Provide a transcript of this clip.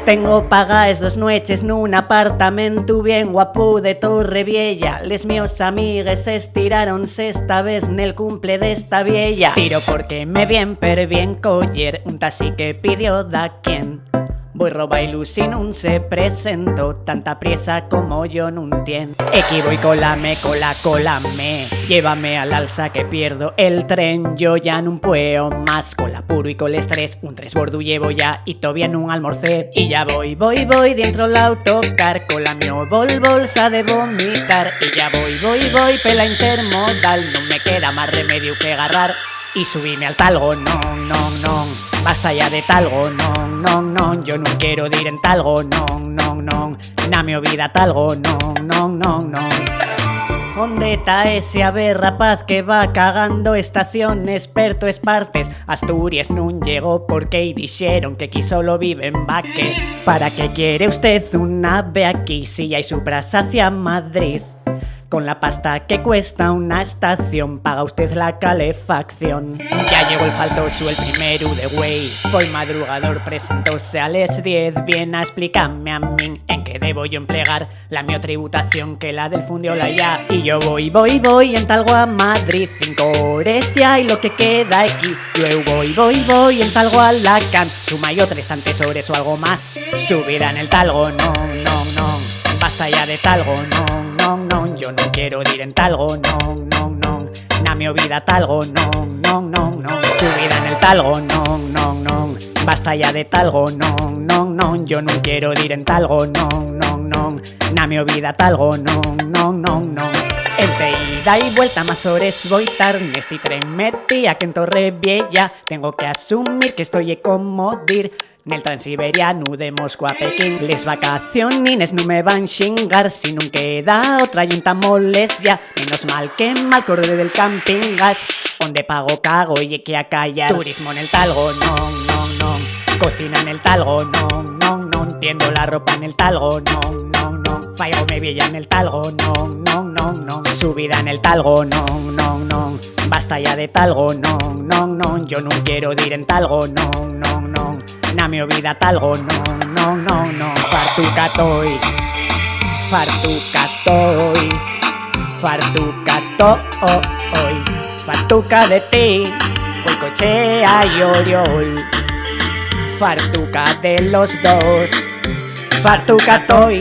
Tengo pagaes 2 noches nun apartamento bien guapo de Torrevieja. Les míos amigues estiráronse esta vez nel cumple desta vieja. Tiro porque me bien per bien coller un taxi que pidió da quien. Voy robailu si nun se presentó, tanta priesa como yo nun tien. Equi voy colame, colame, llévame al alza que pierdo el tren. Yo ya nun puedo más, cola puro y col estrés. Un tresbordo llevo ya y todavía nun almorcé. Y ya voy dentro el autocar, cola mio bolsa de vomitar. Y ya voy, pela intermodal, no me queda más remedio que agarrar y subirme al talgo, non, basta ya de talgo, non, yo no quiero ir en talgo, non, na mi vida talgo, non. ¿Dónde está ese haber rapaz que va cagando estaciones perto espartes? Asturias nun llegó porque dixeron que aquí solo viven vaques. ¿Para qué quiere usted un ave aquí si hay supras hacia Madrid? Con la pasta que cuesta una estación paga usted la calefacción. Ya llegó el faltoso, el primero de güey. Fue madrugador, presentóse a les 10. Viene a explicarme a mí en qué debo yo emplear la mio tributación que la del fundiola ya. Y yo voy en talgo a Madrid 5 horas ya y lo que queda aquí. Luego voy en talgo a Lacan. Suma yo 3 tantos horas o algo más. Subida en el talgo, no. Basta ya de talgo, no, yo no quiero ir en talgo, no, na mi vida talgo, no, subida en el talgo, no, basta ya de talgo, no, yo no quiero ir en talgo, no, na mi vida talgo, no. Entre ida y vuelta más horas voy tarde, este tren metí a que en Torrevieja. Tengo que asumir que estoy acomodir nel transiberiano de Moscú a Pekín. Les vacacionines no me van xingar si nun queda otra yunta moles ya. Menos mal que mal corre del camping gas, onde pago cago y que a callar. Turismo en el talgo, no. Cocina en el talgo, no. Tiendo la ropa en el talgo, no. Faigo me vieja en el talgo, no. Subida en el talgo, no. Basta ya de talgo, no. Yo no quiero ir en talgo, no. Na mi vida talgo, no. Fartuca de ti, hoy cochea y oriol. Fartuca de los dos. Fartuca toy.